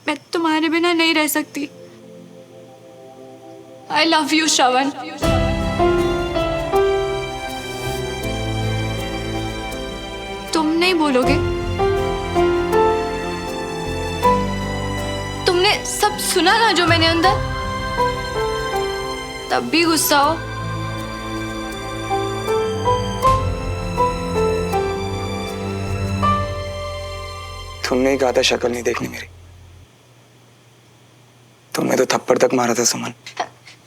मैं तुम्हारे बिना नहीं रह सकती। आई लव यू श्रवण। तुम नहीं बोलोगे? तुमने सब सुना ना जो मैंने अंदर, तब भी गुस्सा हो। तुमने ही कहा था शक्ल नहीं देखनी मेरी। तुमने तो थप्पड़ तक मारा था सुमन।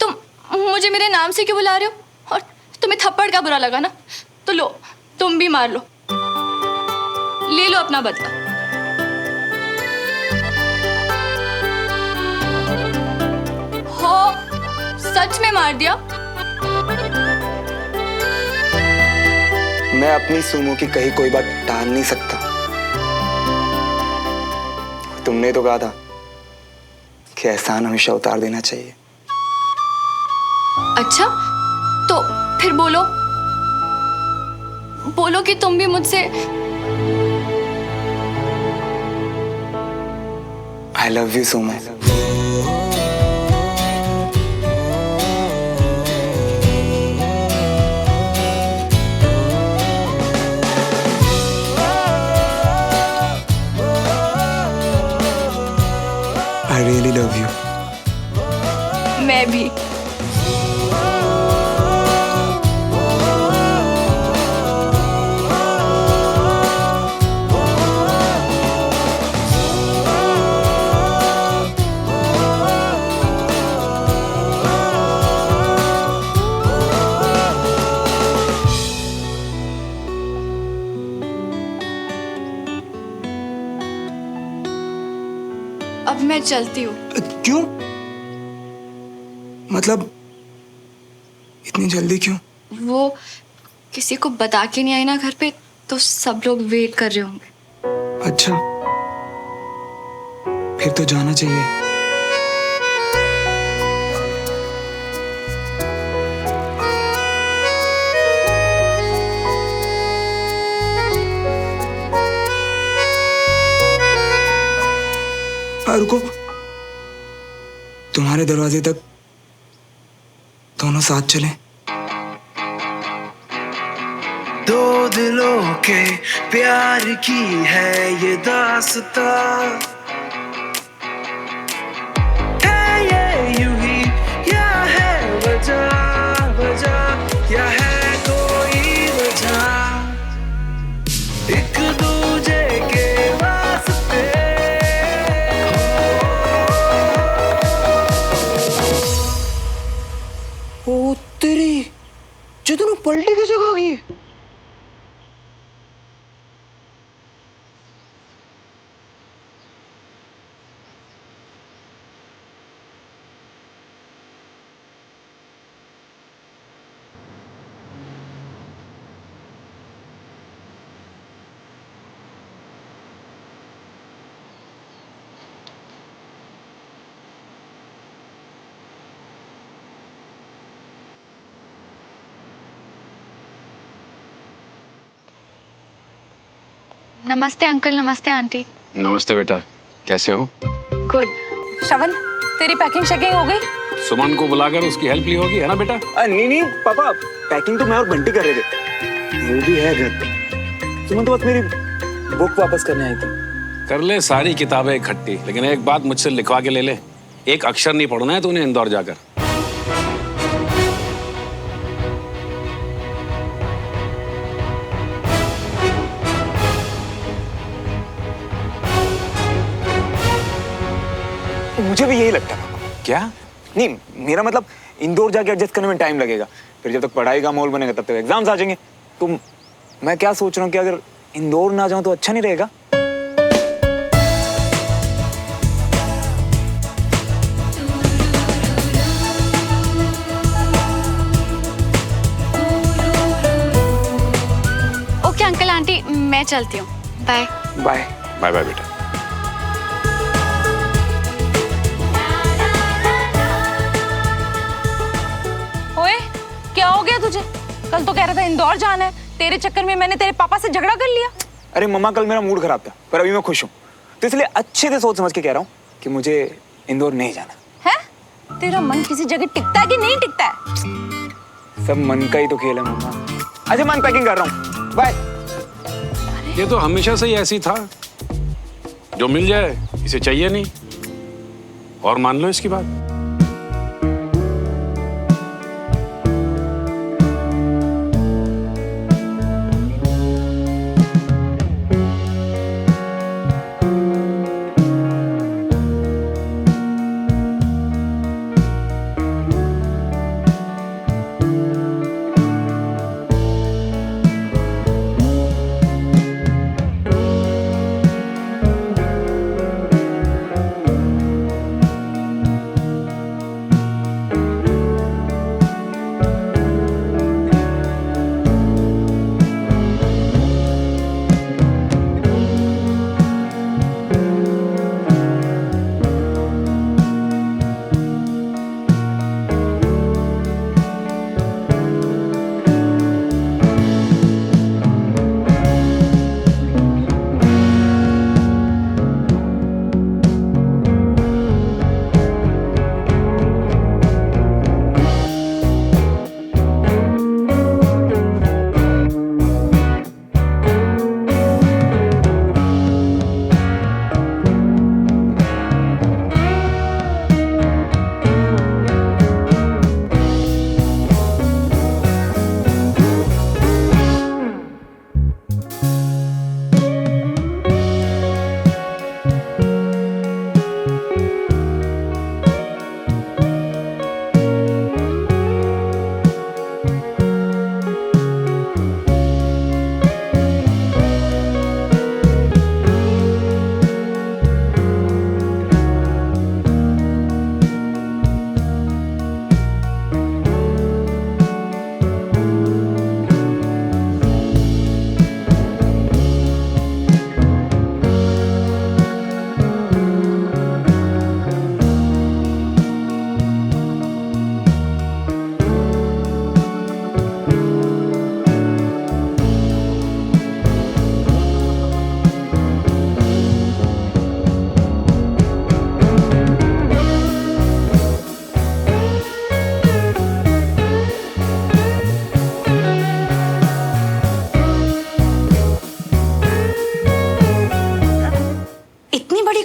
तुम मुझे मेरे नाम से क्यों बुला रहे हो? और तुम्हें थप्पड़ का बुरा लगा ना, तो लो, तुम भी मार लो, ले लो अपना बदला। हो, सच में मार दिया? मैं अपनी सुमो की कही कोई बात टाल नहीं सकता। तुमने तो कहा था कि एहसान हमेशा उतार देना चाहिए। अच्छा, तो फिर बोलो, बोलो कि तुम भी मुझसे। I love you Sumo. I really love you. मैं भी। अब मैं चलती हूँ। क्यों? मतलब इतनी जल्दी क्यों? वो किसी को बता के नहीं आई ना घर पे, तो सब लोग वेट कर रहे होंगे। अच्छा, फिर तो जाना चाहिए। रुको, तुम्हारे दरवाजे तक दोनों साथ चलें। दो दिलों के प्यार की है ये दास्तां, है ये यूं ही या है वजह वजह या है कोई वजह, एक दूजे के वास्ते ओ तेरी जो तूने पलटी की जगह गई। नमस्ते अंकल, नमस्ते आंटी। नमस्ते बेटा, कैसे हो? गुड। श्रवण, तेरी पैकिंग शैकिंग हो गई? सुमन को बुलाकर उसकी हेल्प ली होगी, है ना बेटा? नहीं पापा, पैकिंग तो मैं और बंटी कर रहे थे। वो भी है घर। तुम तो बस मेरी बुक वापस करने आई थी। कर ले सारी किताबें इकट्ठी, लेकिन एक बात मुझसे लिखवा के ले ले, एक अक्षर नहीं पढ़ना है तूने इंदौर जाकर। मुझे भी यही लगता है। क्या? नहीं, मेरा मतलब इंदौर जाके एडजस्ट करने में टाइम लगेगा, फिर जब तक पढ़ाई का माहौल बनेगा तब तक एग्जाम्स आ जाएंगे। तो मैं क्या सोच रहा हूँ कि अगर इंदौर ना जाऊं तो अच्छा नहीं रहेगा? ओके अंकल आंटी, मैं चलती हूँ। Bye bye. बाय बाय बेटा। ओए, क्या हो गया तुझे? कल तो कह रहा था इंदौर जाना है, तेरे चक्कर में मैंने तेरे पापा से झगड़ा कर लिया। अरे मम्मा, कल मेरा मूड खराब था, पर अभी मैं खुश हूँ, तो इसलिए अच्छे से सोच समझ के कह रहा हूँ कि मुझे इंदौर नहीं जाना। है? तेरा मन किसी जगह टिकता है कि नहीं टिकता है? सब मन का ही तो खेल है मम्मा। अच्छा मैं पैकिंग कर रहा हूँ, बाय। ये तो हमेशा से ही ऐसी था, जो मिल जाए इसे चाहिए नहीं, और मान लो इसकी बात।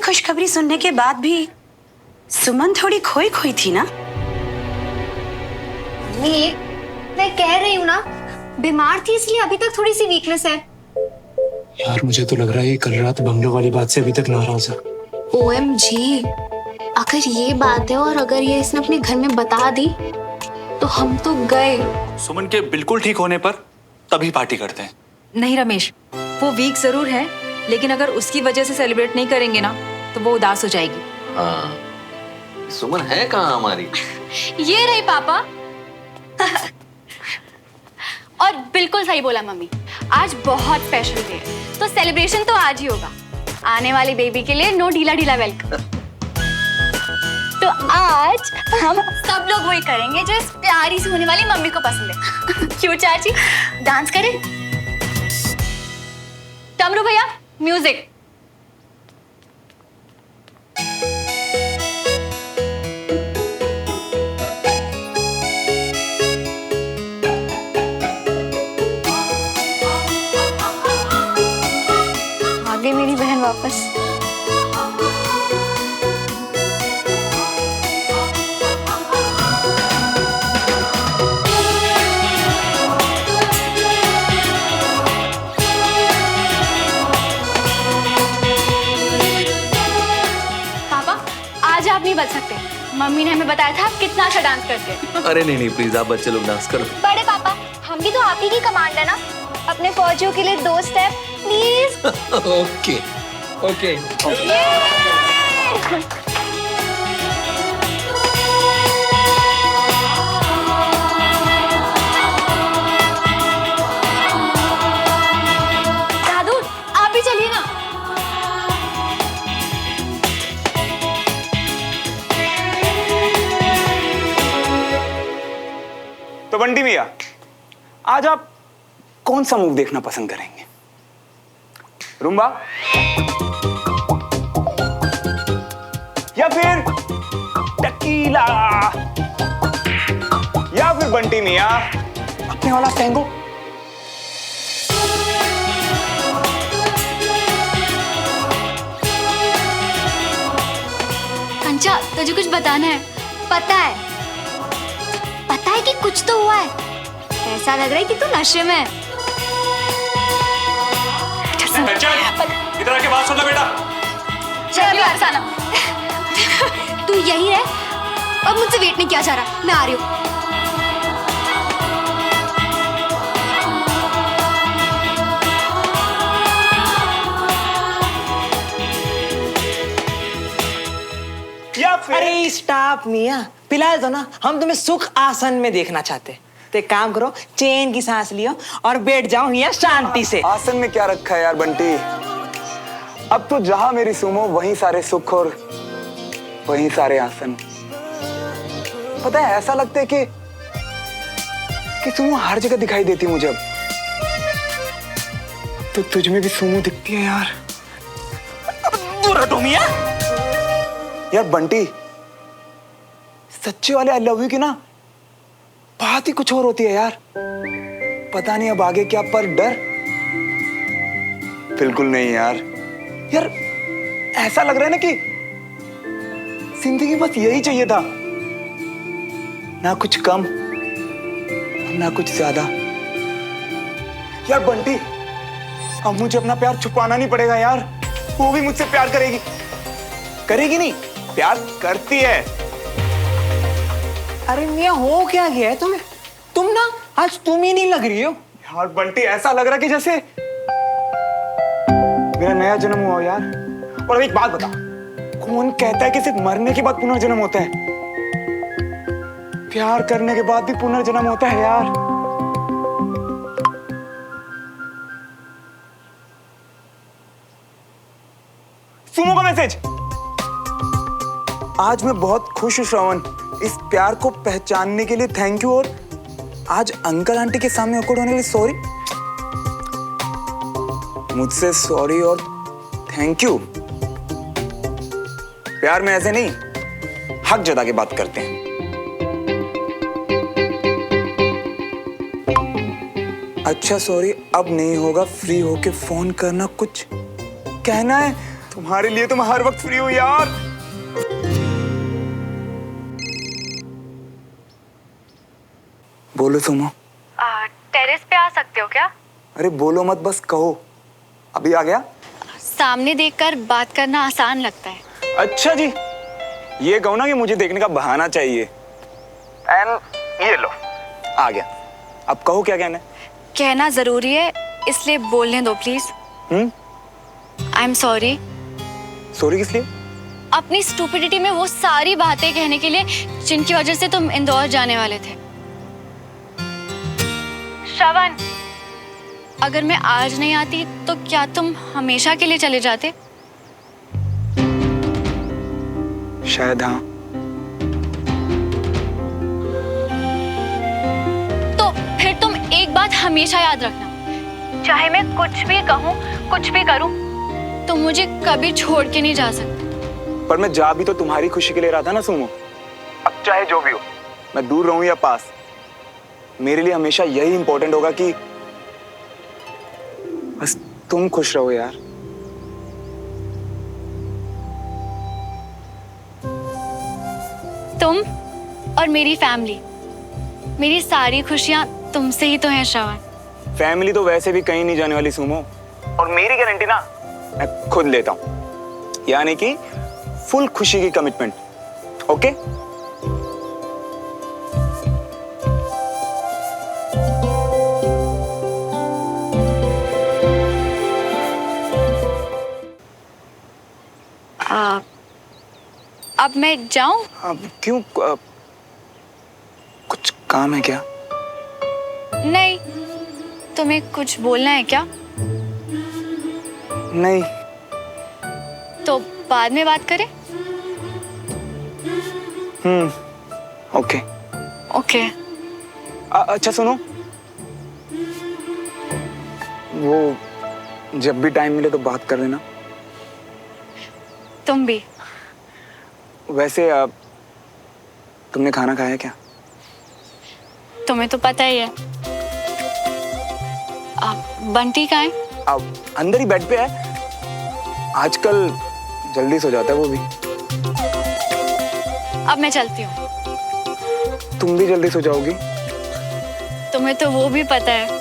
खुशखबरी सुनने के बाद भी सुमन थोड़ी खोई खोई थी ना? मैं कह रही हूँ ना, बीमार थी इसलिए अभी तक थोड़ी सी वीकनेस है। यार मुझे तो लग रहा है ये कल रात बंगलो वाली बात से अभी तक नाराज है। OMG, अगर ये बात है और अगर ये इसने अपने घर में बता दी तो हम तो गए। सुमन के बिल्कुल ठीक होने पर तभी पार्टी करते हैं। नहीं रमेश, वो वीक जरूर है, लेकिन अगर उसकी वजह से सेलिब्रेट नहीं करेंगे ना तो वो उदास हो जाएगी। हाँ, सुमन है कहाँ हमारी? ये रही पापा। और बिल्कुल सही बोला मम्मी, आज बहुत स्पेशल डे है, तो सेलिब्रेशन तो आज ही होगा। आने वाली बेबी के लिए नो ढीला ढीला वेलकम। तो आज हम सब लोग वही करेंगे जो इस प्यारी सी होने वाली मम्मी को पसंद है। क्यों चाची, डांस करें? टमरू भैया, म्यूजिक। आ गई मेरी बहन वापस। आप नहीं बच सकते, मम्मी ने हमें बताया था आप कितना अच्छा डांस करते हैं। अरे नहीं नहीं प्लीज, आप बच्चे लोग डांस करो। बड़े पापा, हम भी तो आप ही की कमांड है ना, अपने फौजियों के लिए 2 स्टेप प्लीज। Okay okay. दादू आप भी चलिए ना। तो बंटी भैया, आज आप कौन सा मूव देखना पसंद करेंगे? रुम्बा फिर टकीला, या फिर बंटी मियां अपने वाला टैंगो। कंचा, तुझे कुछ बताना है? पता है कि कुछ तो हुआ है। ऐसा लग रहा है कि तू नशे में है। इधर आके बात सुन लो बेटा। चल अरसाना, तू यही रह, अब मुझसे वेट नहीं किया जा रहा, मैं आ रही हूँ। अरे स्टॉप मियां, फिलहाल तो ना हम तुम्हें सुख आसन में देखना चाहते हैं। तो एक काम करो, चैन की सांस लियो और बैठ जाओ यहाँ शांति से। आसन में क्या रखा है यार बंटी, अब तो जहां मेरी सुमो वहीं सारे सुख और वहीं सारे आसन। पता है ऐसा लगता है कि सुमो हर जगह दिखाई देती मुझे अब। तो तुझ में भी सुमो दिखती है यार। दूर हटो मियां। यार बंटी, सच्चे वाले आई लव यू की ना बात ही कुछ और होती है यार। पता नहीं अब आगे क्या, पर डर बिल्कुल नहीं यार। यार ऐसा लग रहा है ना कि जिंदगी बस यही चाहिए था, ना कुछ कम ना कुछ ज्यादा। यार बंटी, अब मुझे अपना प्यार छुपाना नहीं पड़ेगा यार। वो भी मुझसे प्यार करेगी, करेगी नहीं, प्यार करती है। अरे मियां हो क्या गया है तुम्हें? तुम ना आज तुम ही नहीं लग रही हो यार बंटी, ऐसा लग रहा कि जैसे मेरा नया जन्म हुआ यार। और अब एक बात बता, कौन कहता है कि सिर्फ मरने के बाद पुनर्जन्म होता है? प्यार करने के बाद भी पुनर्जन्म होता है यार। सुमो का मैसेज। आज मैं बहुत खुश हूं श्रवण, इस प्यार को पहचानने के लिए थैंक यू, और आज अंकल आंटी के सामने awkward होने के लिए सॉरी। मुझसे सॉरी और थैंक यू। प्यार में ऐसे नहीं, हक जता के बात करते हैं। अच्छा सॉरी, अब नहीं होगा, फ्री होके फोन करना, कुछ कहना है? तुम्हारे लिए तो मैं हर वक्त फ्री हूं यार। बोलो सुमो। टेरेस पे आ सकते हो क्या? अरे बोलो मत, बस कहो। अभी आ गया। सामने देखकर बात करना आसान लगता है। अच्छा जी, ये कहो ना कि मुझे देखने का बहाना चाहिए। एंड ये लो, आ गया। अब कहो क्या कहना है। कहना जरूरी है, इसलिए बोलने दो please. I am sorry. Sorry किस लिए? अपनी स्टूपिडिटी में वो सारी बातें कहने के लिए जिनकी वजह से तुम इंदौर जाने वाले थे। श्रवण, अगर मैं आज नहीं आती तो क्या तुम हमेशा के लिए चले जाते? शायद हाँ। तो फिर तुम एक बात हमेशा याद रखना, चाहे मैं कुछ भी कहूँ, कुछ भी करूँ, तुम मुझे कभी छोड़ के नहीं जा सकते। पर मैं जा भी तो तुम्हारी खुशी के लिए रहा था ना सुमो। अब चाहे जो भी हो, मैं दूर रहूं या पास, मेरे लिए हमेशा यही इंपॉर्टेंट होगा कि बस तुम खुश रहो यार। तुम और मेरी फैमिली, मेरी सारी खुशियां तुमसे ही तो हैं श्रवण। फैमिली तो वैसे भी कहीं नहीं जाने वाली सुमो, और मेरी गारंटी ना मैं खुद लेता हूं, यानी कि फुल खुशी की कमिटमेंट। ओके? अब मैं जाऊं? अब क्यों? कुछ काम है क्या? नहीं, तुम्हें कुछ बोलना है क्या? नहीं। तो बाद में बात करें? ओके। ओके। अच्छा सुनो, वो जब भी टाइम मिले तो बात कर लेना। तुम भी। वैसे तुमने खाना खाया क्या? तुम्हें तो पता ही है। बंटी कहाँ है? अंदर ही बेड पे है। आजकल जल्दी सो जाता है वो भी। अब मैं चलती हूँ। तुम भी जल्दी सो जाओगी? तुम्हें तो वो भी पता है।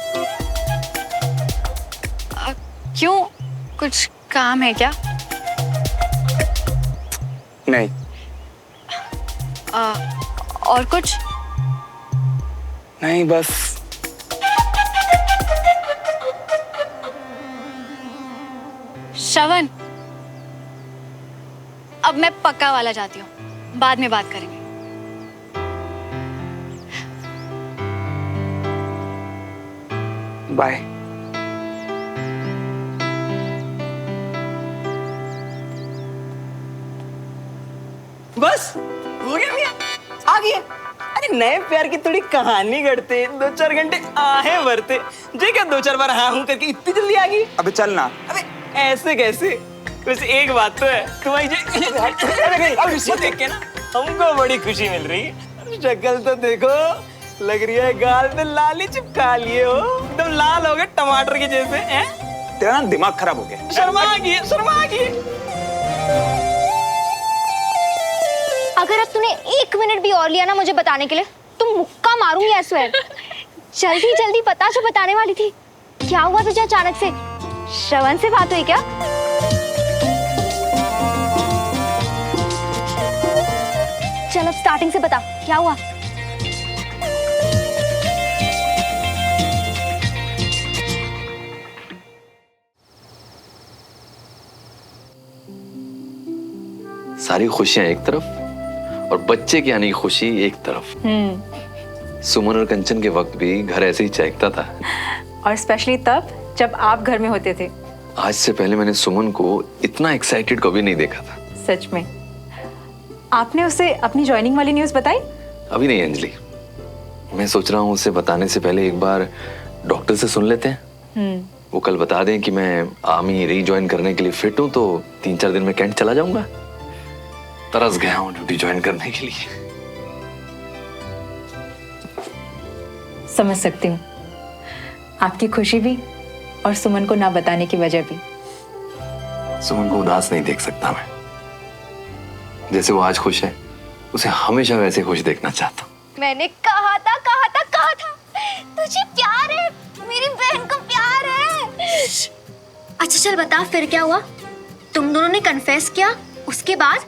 क्यों, कुछ काम है क्या? नहीं। और कुछ? नहीं, बस श्रवण, अब मैं पक्का वाला जाती हूँ, बाद में बात करेंगे। बाय। बस हो गया भैया, आ गए। अरे नए प्यार की थोड़ी कहानी गढ़ते, 2-4 घंटे आहें भरते, जे क्या 2-4 बार हाँ हूं करके इतनी जल्दी आ गई। अबे चल ना। अबे ऐसे कैसे? वैसे एक बात तो है, तुम्हारी जो देख के ना हमको बड़ी खुशी मिल रही है। शक्ल तो देखो, लग रही है गाल पे लाली चिपका लिए हो, एकदम लाल हो गए टमाटर के जैसे हैं। तेरा ना दिमाग खराब हो गया। शर्मा गई। अगर अब तूने 1 मिनट भी और लिया ना मुझे बताने के लिए, तुम मुक्का मारूंगी आई स्वेयर। जल्दी जल्दी बता जो बताने वाली थी। क्या हुआ तुझे अचानक से? श्रवण से बात हुई क्या? चल अब स्टार्टिंग से बता, क्या हुआ? सारी खुशियां एक तरफ और बच्चे की आने की खुशी एक तरफ। सुमन और कंचन के वक्त भी घर ऐसे ही चहकता था। और स्पेशली तब जब आप घर में होते थे। आज से पहले मैंने सुमन को इतना एक्साइटेड कभी नहीं देखा था। सच में। आपने उसे अपनी ज्वाइनिंग वाली न्यूज़ बताई? अभी नहीं अंजलि, मैं सोच रहा हूँ उसे बताने से पहले एक बार डॉक्टर से सुन लेते हैं। वो कल बता दें कि मैं आर्मी रीज्वाइन करने के लिए फिट हूँ तो 3-4 दिन में कैंट चला जाऊंगा। तरस गया हूँ ड्यूटी ज्वाइन करने के लिए। समझ सकती हूँ आपकी खुशी भी और सुमन को ना बताने की वजह भी। सुमन को उदास नहीं देख सकता मैं। जैसे वो आज खुश है, उसे हमेशा वैसे खुश देखना चाहता हूँ। मैंने कहा था तुझे प्यार है, मेरी बहन को प्यार है। अच्छा चल बता फिर क्या हुआ? तुम दोनों ने कन्फेस किया, उसके बाद?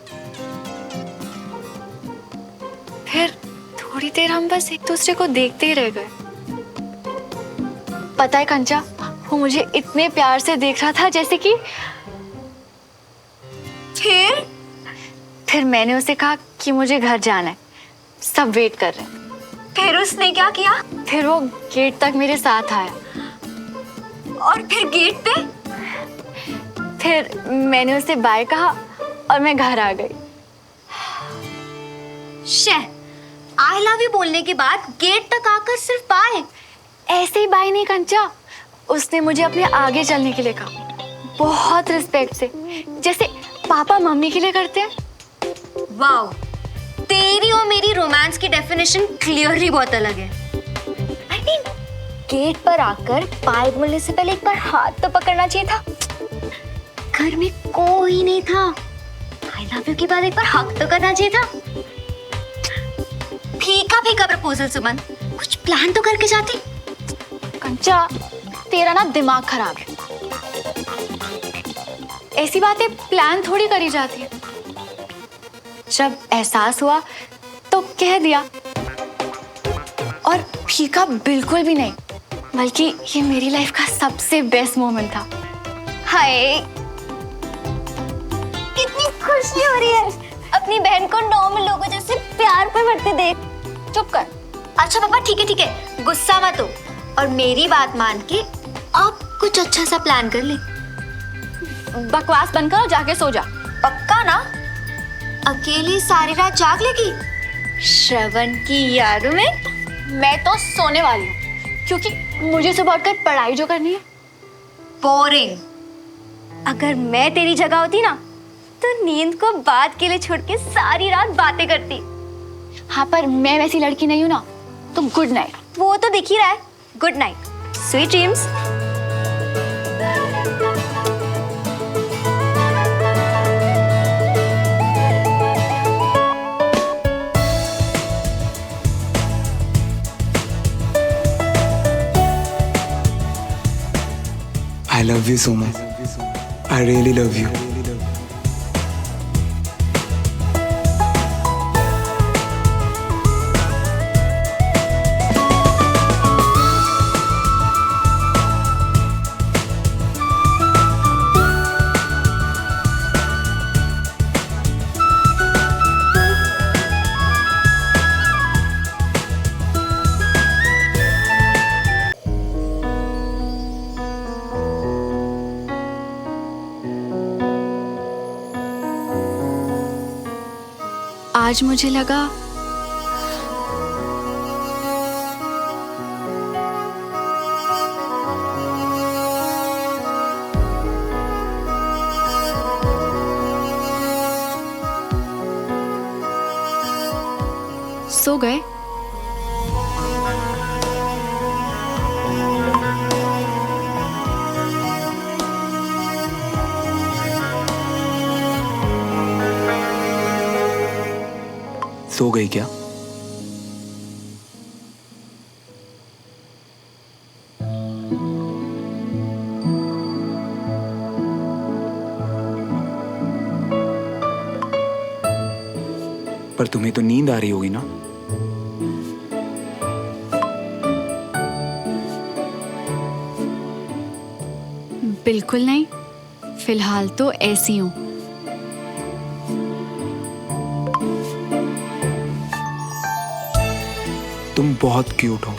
फिर थोड़ी देर हम बस एक दूसरे को देखते ही रह गए। पता है कंचा, वो मुझे इतने प्यार से देख रहा था जैसे कि फिर मैंने उसे कहा कि मुझे घर जाना है, सब वेट कर रहे हैं। फिर उसने क्या किया? फिर वो गेट तक मेरे साथ आया। और फिर गेट पे? फिर मैंने उसे बाय कहा और मैं घर आ गई। आई लव यू बोलने के बाद गेट तक आकर सिर्फ बाय? ऐसे ही बाय नहीं कंचा, उसने मुझे अपने आगे चलने के लिए कहा, बहुत रिस्पेक्ट से, जैसे पापा मम्मी के लिए करते हैं। वाओ, तेरी और मेरी रोमांस की डेफिनेशन क्लियरली बहुत अलग है। आई मीन, गेट पर आकर बाय बोलने से पहले एक बार हाथ तो पकड़ना चाहिए था। घर में कोई नहीं था, आई लव यू के बाद एक बार हक तो करना चाहिए था। फीका फीका प्रपोजल सुमन, कुछ प्लान तो करके जाती। कंचा, तेरा ना दिमाग खराब है। ऐसी बातें प्लान थोड़ी करी जाती है। जब एहसास हुआ तो कह दिया। और फीका बिल्कुल भी नहीं, बल्कि ये मेरी लाइफ का सबसे बेस्ट मोमेंट था। हाय, कितनी खुशी हो रही है अपनी बहन को नॉर्मल लोगों जैसे प्यार पे बढ़ते देख। चुप कर। अच्छा पापा ठीक है, गुस्सा मत हो और मेरी बात मान के आप कुछ अच्छा सा प्लान कर ले। बकवास बंद कर और जाके सो जा। पक्का ना? अकेली सारी रात जाग लेगी श्रवण की यादों में? मैं तो सोने वाली हूँ, क्योंकि मुझे सुबह उठकर पढ़ाई जो करनी है। बोरिंग। अगर मैं तेरी जगह होती ना तो नींद को बात के लिए छोड़ के सारी रात बातें करती। हाँ पर मैं वैसी लड़की नहीं हूँ ना, तो गुड नाइट। वो तो दिख ही रहा है। Good night, sweet dreams. I love you, Sumo. I really love you. आज मुझे लगा सो गए। सो गई क्या? पर तुम्हें तो नींद आ रही होगी ना? बिल्कुल नहीं, फिलहाल तो ऐसी हूं। तुम बहुत क्यूट हो।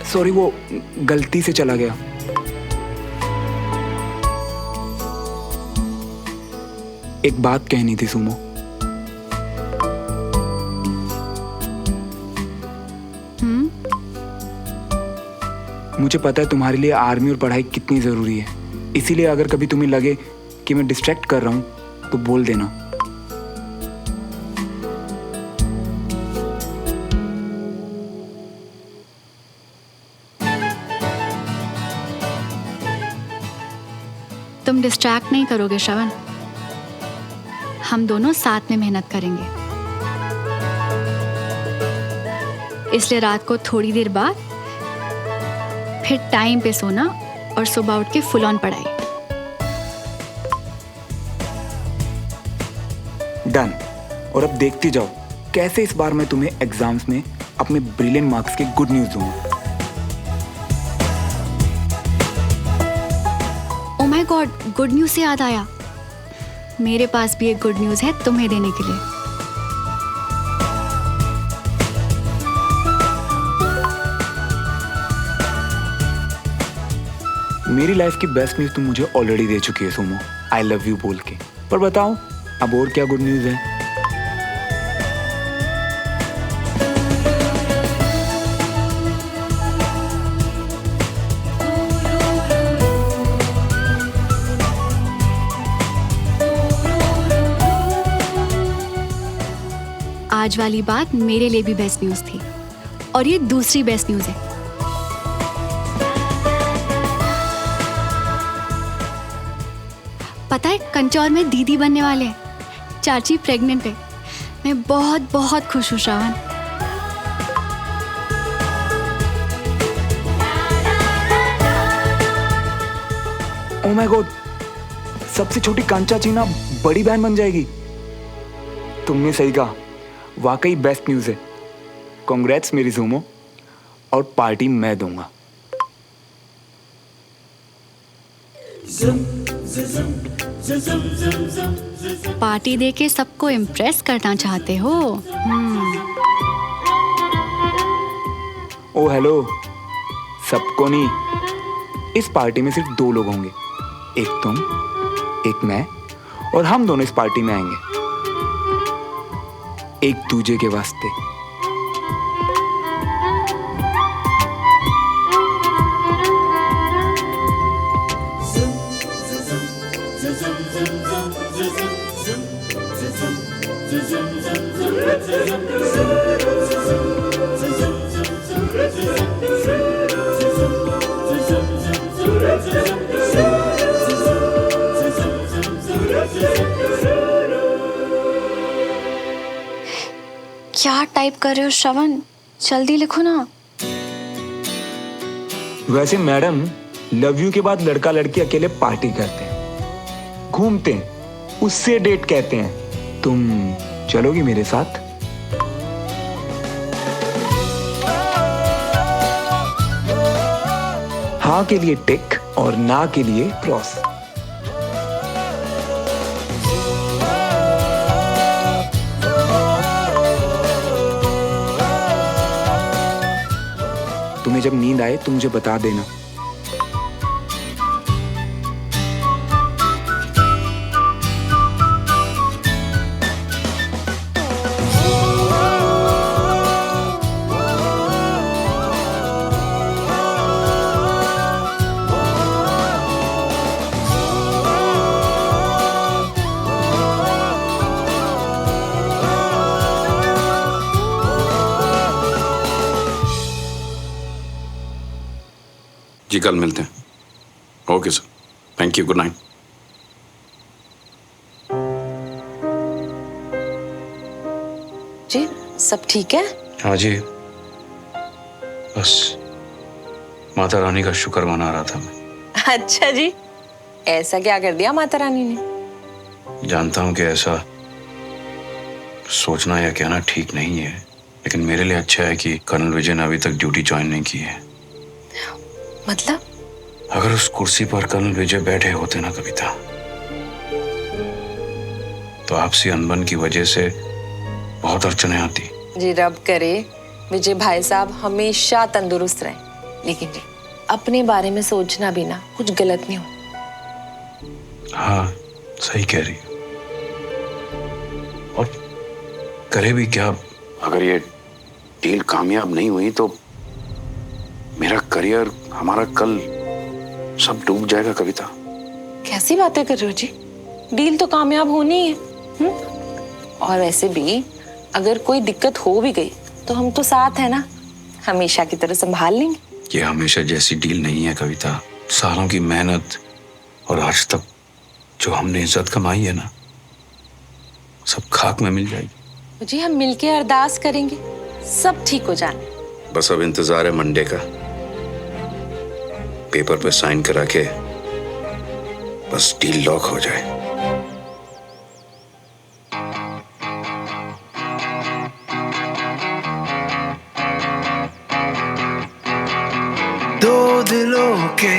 सॉरी, वो गलती से चला गया। एक बात कहनी थी सुमो। मुझे पता है तुम्हारे लिए आर्मी और पढ़ाई कितनी जरूरी है, इसीलिए अगर कभी तुम्हें लगे कि मैं डिस्ट्रैक्ट कर रहा हूं तो बोल देना। तुम डिस्ट्रैक्ट नहीं करोगे श्रवण, हम दोनों साथ में मेहनत करेंगे। इसलिए रात को थोड़ी देर बाद फिर टाइम पे सोना और सुबह उठ के फुल ऑन पढ़ाई। डन। और अब देखती जाओ कैसे इस बार मैं तुम्हें एग्जाम्स में अपने ब्रिलियंट मार्क्स के गुड न्यूज दूंगा। Oh my God, good news से याद आया, मेरे पास भी एक गुड न्यूज है तुम्हें देने के लिए। मेरी लाइफ की बेस्ट न्यूज तुम मुझे ऑलरेडी दे चुकी है सुमो, आई लव यू बोल के। पर बताओ अब और क्या गुड न्यूज है? आज वाली बात मेरे लिए भी बेस्ट न्यूज थी और ये दूसरी बेस्ट न्यूज है। पता है कंचौर में दीदी बनने वाले हैं, चाची प्रेग्नेंट है। मैं बहुत बहुत खुश हूँ श्रावण। ओह माय गॉड, सबसे छोटी कांचा चीना बड़ी बहन बन जाएगी। तुमने सही कहा, वाकई बेस्ट न्यूज है। कांग्रेट्स मेरी सुमो, और पार्टी मैं दूंगा। पार्टी देके सबको इम्प्रेस करना चाहते हो? ओ हेलो, सबको नहीं, इस पार्टी में सिर्फ 2 लोग होंगे, एक तुम, एक मैं, और हम दोनों इस पार्टी में आएंगे एक दूजे के वास्ते। क्या टाइप कर रहे हो श्रवण? जल्दी लिखो ना। वैसे मैडम, लव यू के बाद लड़का लड़की अकेले पार्टी करते हैं, घूमते हैं, उससे डेट कहते हैं। तुम चलोगी मेरे साथ? हाँ के लिए टिक और ना के लिए क्रॉस। तुम्हें जब नींद आए तो मुझे बता देना। जी कल मिलते हैं। Okay sir, thank you, good night. जी सब ठीक है? हाँ जी, बस माता रानी का शुक्र मना रहा था मैं। अच्छा जी, ऐसा क्या कर दिया माता रानी ने? जानता हूँ कि ऐसा सोचना या कहना ठीक नहीं है, लेकिन मेरे लिए अच्छा है कि कर्नल विजय ने अभी तक ड्यूटी ज्वाइन नहीं की है। मतलब? अगर उस कुर्सी पर कर्नल विजय बैठे होते ना कविता, तो आपसी अनबन की वजह से बहुत अड़चने आती। जी रब करे विजय भाई साहब हमेशा तंदुरुस्त रहें, लेकिन जी अपने बारे में सोचना भी ना कुछ गलत नहीं हो। हाँ सही कह रही है, और करे भी क्या? अगर ये डील कामयाब नहीं हुई तो मेरा करियर, हमारा कल सब डूब जाएगा कविता। कैसी बातें कर रहे हो जी? डील तो कामयाब होनी है। और वैसे भी अगर कोई दिक्कत हो भी गई तो हम तो साथ है ना, हमेशा की तरह संभाल लेंगे। ये हमेशा जैसी डील नहीं है कविता। सालों की मेहनत और आज तक जो हमने इज्जत कमाई है ना, सब खाक में मिल जाएगी। जी हम मिलके अरदास करेंगे, सब ठीक हो जाए। बस अब इंतजार है मंडे का, पेपर पे साइन करा के बस डील लॉक हो जाए। दो दिलों के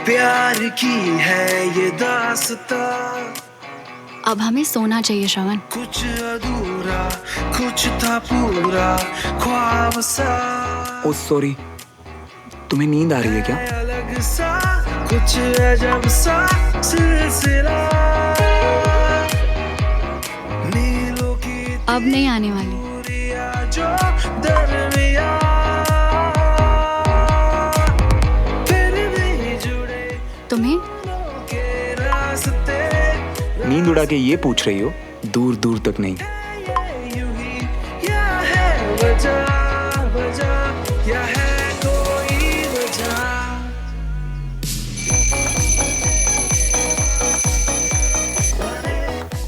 प्यार की है ये दास्तां। अब हमें सोना चाहिए श्रवण। कुछ अधूरा कुछ था पूरा ख्वाब सा। ओ सॉरी, तुम्हें नींद आ रही है क्या? अलग सा कुछ अजब सा सिलसिला नीलों की अब नहीं आने वाली। दूरियां जो दरमिया फिर भी जुड़े तुम्हें के रास्ते। नींद उड़ा के ये पूछ रही हो? दूर दूर तक नहीं। यूं ही या है वजह वजह या है कोई वजह।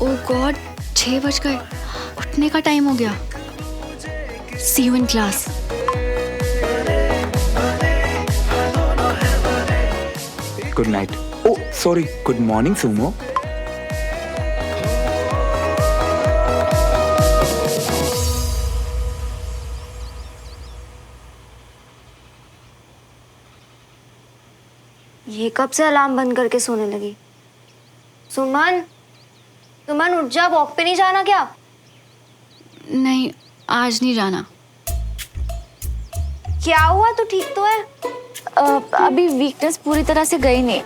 ओह गॉड, 6 बज गए, उठने का टाइम हो गया। See you in class. Good night. Oh sorry, good morning Sumo. ये कब से अलार्म बंद करके सोने लगी? सुमन, सुमन उठ जा, वॉक पे नहीं जाना क्या? नहीं, आज नहीं जाना। क्या हुआ, तू ठीक तो है? अभी वीकनेस पूरी तरह से गई नहीं।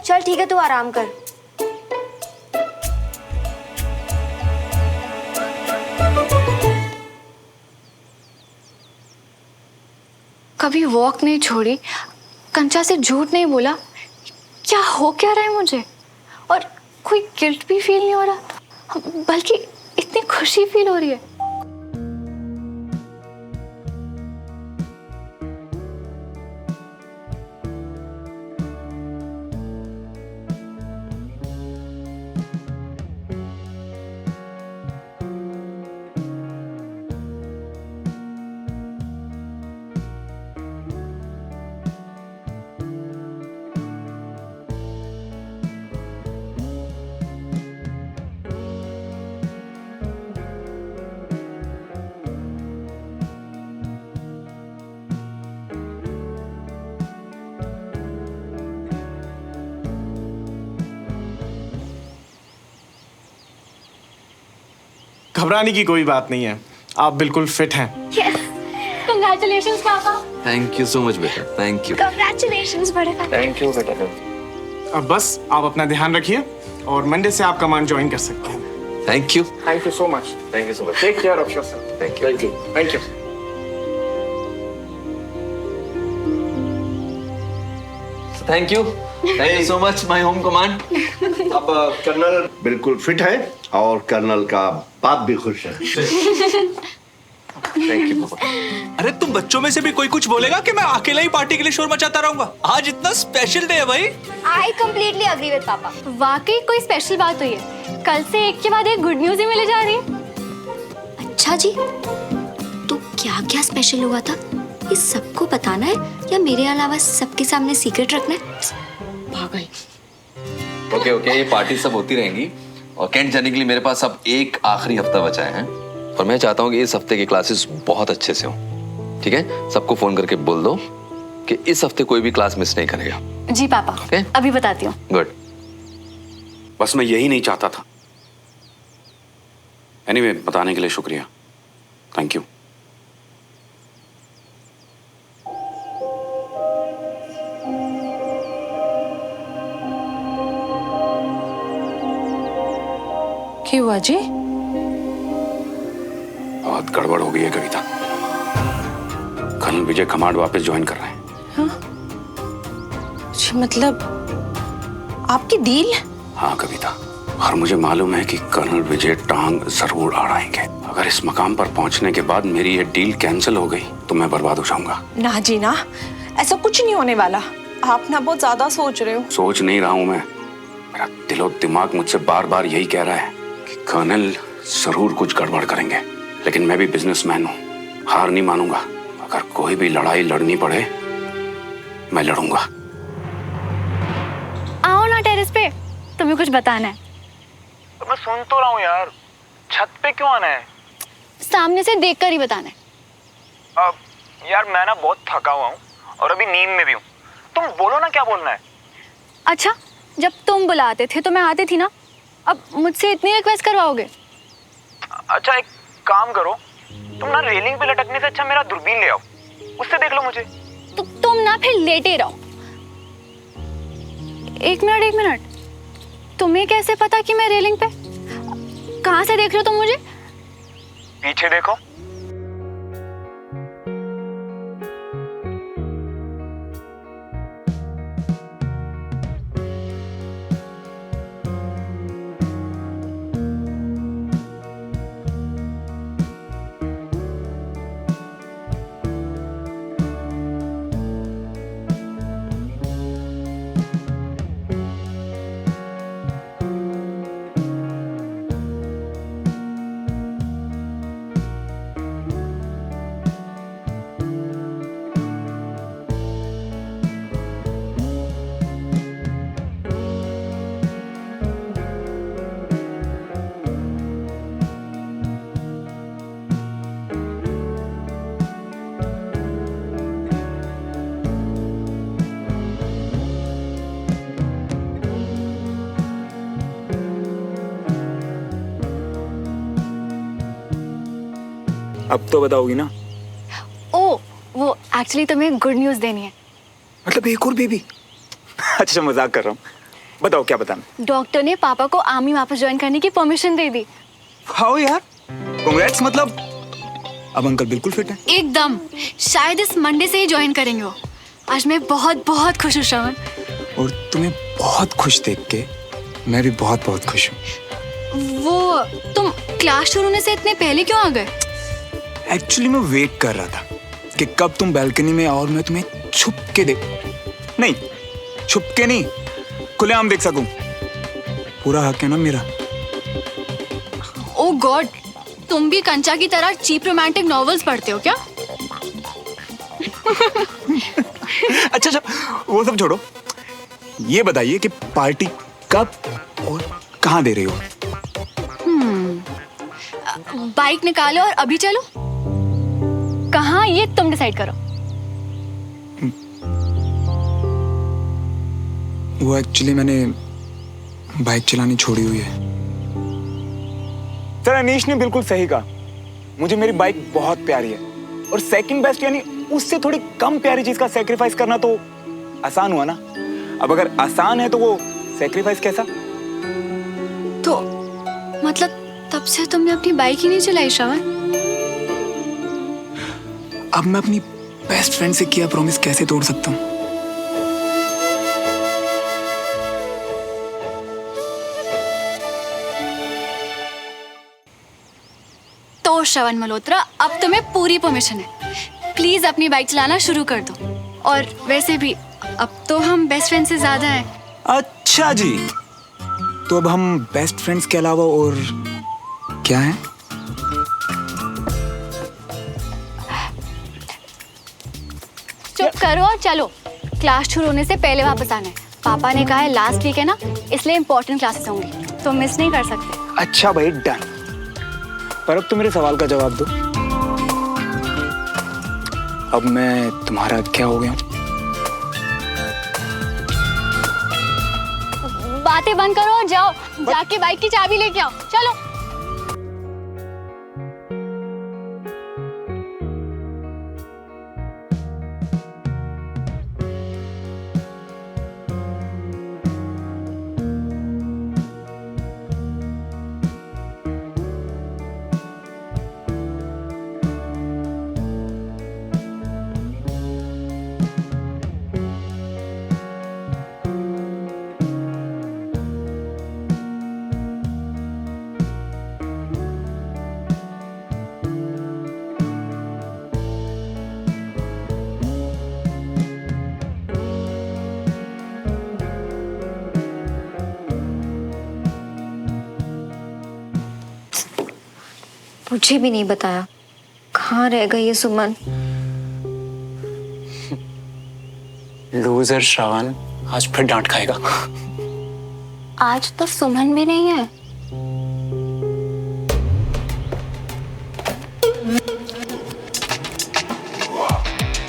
चल ठीक है, तू आराम कर। कभी वॉक नहीं छोड़ी, कंचा से झूठ नहीं बोला। क्या हो क्या रहा है मुझे? और कोई गिल्ट भी फील नहीं हो रहा, बल्कि इतनी खुशी फील हो रही है। घबराने की कोई बात नहीं है, आप बिल्कुल फिट हैं। Congratulations पापा। थैंक यू सो मच बेटा, थैंक यू। Congratulations बड़े पापा। थैंक यू बेटा। अब बस आप अपना ध्यान रखिए और मंडे से आप कमांड ज्वाइन कर सकते हैं। Thank you. Thank you so much. Thank you so much. Take care of yourself. Thank you. Thank you. Thank you. Thank you. Thank you so much my home command. अब colonel बिल्कुल fit है और कर्नल का बाप भी खुश है। Thank you. अरे तुम बच्चों में से भी कोई कुछ बोलेगा कि मैं अकेला ही पार्टी के लिए शोर मचाता रहूंगा? आज इतना स्पेशल डे है भाई। I completely agree with पापा। वाकई कोई स्पेशल बात हुई है। कल से एक के बाद एक गुड न्यूज ही मिले जा रही है। अच्छा जी, तो क्या क्या स्पेशल हुआ था? ये सबको बताना है या मेरे अलावा सबके सामने सीक्रेट रखना है? पागल। ओके ओके, ये पार्टी सब होती रहेंगी और कैंट जाने के लिए मेरे पास अब एक आखिरी हफ्ता बचा है और मैं चाहता हूँ कि इस हफ्ते की क्लासेस बहुत अच्छे से हों। ठीक है, सबको फोन करके बोल दो कि इस हफ्ते कोई भी क्लास मिस नहीं करेगा। जी पापा, Okay? अभी बताती हूँ। गुड। बस मैं यही नहीं चाहता था। एनीवे, बताने के लिए शुक्रिया। Thank you. क्या हुआ जी? बहुत गड़बड़ हो गई है कविता। कर्नल विजय कमांड वापस ज्वाइन कर रहे हैं। जी मतलब आपकी डील? हाँ कविता, और मुझे मालूम है कि कर्नल विजय टांग जरूर अड़ाएंगे। अगर इस मकाम पर पहुंचने के बाद मेरी ये डील कैंसिल हो गई तो मैं बर्बाद हो जाऊंगा। ना जी ना, ऐसा कुछ नहीं होने वाला। आप ना बहुत ज्यादा सोच रहे हो। सोच नहीं रहा हूं मैं, मेरा दिलो दिमाग मुझसे बार बार यही कह रहा है कि कर्नल जरूर कुछ गड़बड़ करेंगे। लेकिन मैं भी बिजनेसमैन हूं, हार नहीं मानूंगा। अगर कोई भी लड़ाई लड़नी पड़े मैं लड़ूंगा। आओ ना टेरेस पे, तुम्हें कुछ बताना है। तो मैं सुन तो रहा हूँ यार, छत पे क्यों आना है? सामने से देखकर ही बताना है। अब यार मैं ना बहुत थका हुआ हूँ और अभी नींद में भी हूँ। तुम बोलो ना क्या बोलना है। अच्छा, जब तुम बुलाते थे तो मैं आती थी ना, अब मुझसे इतनी रिक्वेस्ट करवाओगे? अच्छा एक काम करो, तुम ना रेलिंग पे लटकने से अच्छा मेरा दूरबीन ले आओ, उससे देख लो मुझे। तो तुम ना फिर लेटे रहो। एक मिनट, तुम्हें कैसे पता कि मैं रेलिंग पे? कहाँ से देख रहे हो तुम मुझे? पीछे देखो। अब तो बताओगी ना? ओ, एक्चुअली तुम्हें गुड न्यूज़ देनी है। मतलब एक और बेबी? अच्छा मजाक कर रहा हूँ, बताओ क्या बताना। डॉक्टर ने पापा को आर्मी वापस ज्वाइन करने की परमिशन दे दी। हाउ यार, कांग्रेट्स। मतलब अब अंकल बिल्कुल फिट है? एकदम, शायद इस मंडे से ही ज्वाइन करेंगे वो। आज मैं बहुत बहुत खुश हूँ श्रवण। और तुम्हें बहुत खुश देख के मैं भी बहुत बहुत खुश हूँ। वो तुम क्लास शुरू होने से इतने पहले क्यों आ गए? एक्चुअली मैं वेट कर रहा था कि कब तुम बालकनी में और मैं तुम्हें छुप के नहीं, छुप के नहीं, खुलेआम देख सकूं। पूरा हक है ना मेरा। ओह गॉड, तुम भी कंचा की तरह चीप रोमांटिक नॉवेल्स पढ़ते हो क्या? अच्छा, वो सब छोड़ो, ये बताइए कि पार्टी कब और कहाँ दे रही हो? बाइक निकालो और अभी चलो। कहाँ ये तुम डिसाइड करो। वो एक्चुअली मैंने बाइक चलानी छोड़ी हुई है। सर, अनीश ने बिल्कुल सही कहा, मुझे मेरी बाइक बहुत प्यारी है। और सेकंड बेस्ट यानी उससे थोड़ी कम प्यारी चीज का सैक्रिफाइस करना तो आसान हुआ ना। अब अगर आसान है तो वो सैक्रिफाइस कैसा? तो मतलब तब से तुमने अपनी बाइक ही नहीं चलाई श्रवण? अब मैं अपनी बेस्ट फ्रेंड से किया प्रॉमिस कैसे तोड़ सकता हूँ? तो श्रवण मल्होत्रा, अब तुम्हें पूरी परमिशन है। प्लीज अपनी बाइक चलाना शुरू कर दो। और वैसे भी अब तो हम बेस्ट फ्रेंड से ज्यादा हैं। अच्छा जी, तो अब हम बेस्ट फ्रेंड्स के अलावा और क्या है? चुप करो और चलो, क्लास शुरू होने से पहले वापस आना है। पापा ने कहा है लास्ट वीक है ना, इसलिए इंपॉर्टेंट क्लासेस होंगी, तो मिस नहीं कर सकते। अच्छा भाई, डन। पर अब तो मेरे सवाल का जवाब दो, अब मैं तुम्हारा क्या हो गया? बातें बंद करो और जाओ, जाके बाइक की चाबी लेके आओ। चलो। मुझे भी नहीं बताया, कहाँ रह गई ये सुमन? लूजर श्रवण आज फिर डांट खाएगा। आज तो सुमन भी नहीं है।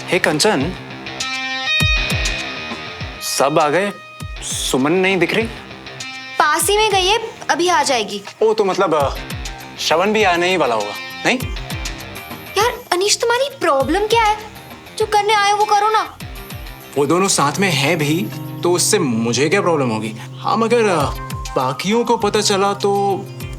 हे कंचन, सब आ गए, सुमन नहीं दिख रही? पास ही में गई है, अभी आ जाएगी। ओ, तो मतलब श्रवण भी आने ही वाला होगा, नहीं? यार अनीश, तुम्हारी प्रॉब्लम क्या है? जो करने आए वो करो ना। वो दोनों साथ में है भी तो उससे मुझे क्या प्रॉब्लम होगी? हम अगर बाकियों को पता चला तो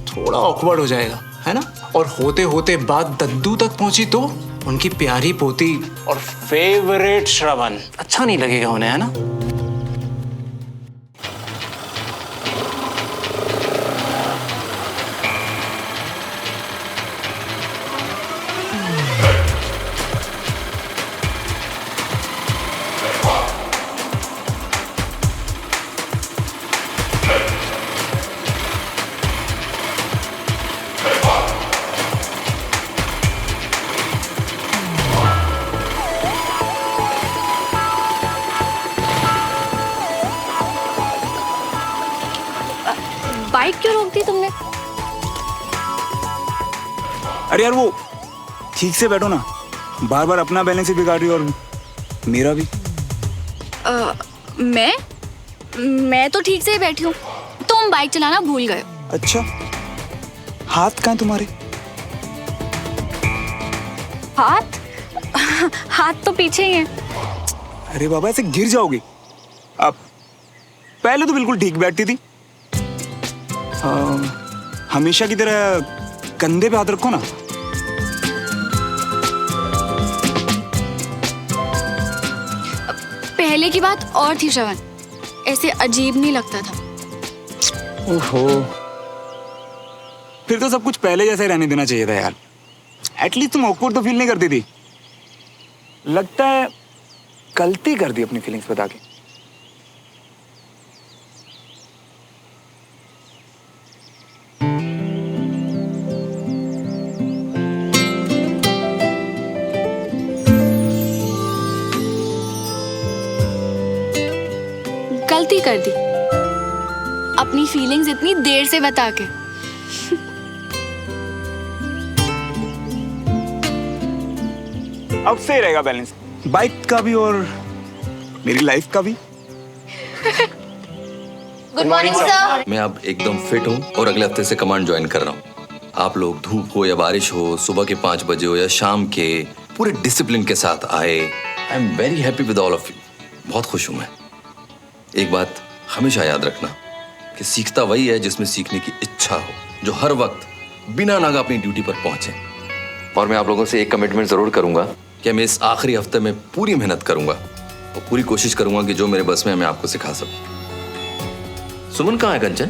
थोड़ा ऑकवर्ड हो जाएगा, है ना? और होते होते बात दद्दू तक पहुंची तो उनकी प्यारी पोती और फेवरेट श्रवण, अच्छा नहीं लगेगा उन्हें, है ना? बाइक क्यों रोक दी तुमने? अरे यार, वो ठीक से बैठो ना, बार बार अपना बैलेंस ही बिगाड़ रही हो और मेरा भी। मैं तो ठीक से ही बैठी हूँ, तुम बाइक चलाना भूल गए। अच्छा, हाथ कहाँ हैं तुम्हारे? हाथ? हाथ तो पीछे ही है। अरे बाबा ऐसे गिर जाओगी। अब पहले तो बिल्कुल ठीक बैठती थी। हमेशा की तरह कंधे पे हाथ रखो ना। पहले की बात और थी श्रवण, ऐसे अजीब नहीं लगता था। ओहो, फिर तो सब कुछ पहले जैसे रहने देना चाहिए था यार। एटलीस्ट तुम ऑकवर्ड तो फील नहीं करती थी। लगता है गलती कर दी अपनी फीलिंग्स बता के। गलती कर दी अपनी फीलिंग्स इतनी देर से बता के। अब सही रहेगा बैलेंस, बाइक का भी और मेरी लाइफ का भी। Good morning sir. मैं अब एकदम फिट हूँ और अगले हफ्ते से कमांड ज्वाइन कर रहा हूँ। आप लोग धूप हो या बारिश हो, सुबह के 5 बजे हो या शाम के, पूरे डिसिप्लिन के साथ आए। I am very happy with all of you. बहुत खुश हूँ मैं। एक बात हमेशा याद रखना कि सीखता वही है जिसमें सीखने की इच्छा हो, जो हर वक्त बिना नागा अपनी ड्यूटी पर पहुंचे। और मैं आप लोगों से एक कमिटमेंट जरूर करूंगा कि मैं इस आखिरी हफ्ते में पूरी मेहनत करूंगा और पूरी कोशिश करूंगा कि जो मेरे बस में है मैं आपको सिखा सकूं। सुमन कहाँ है कंचन?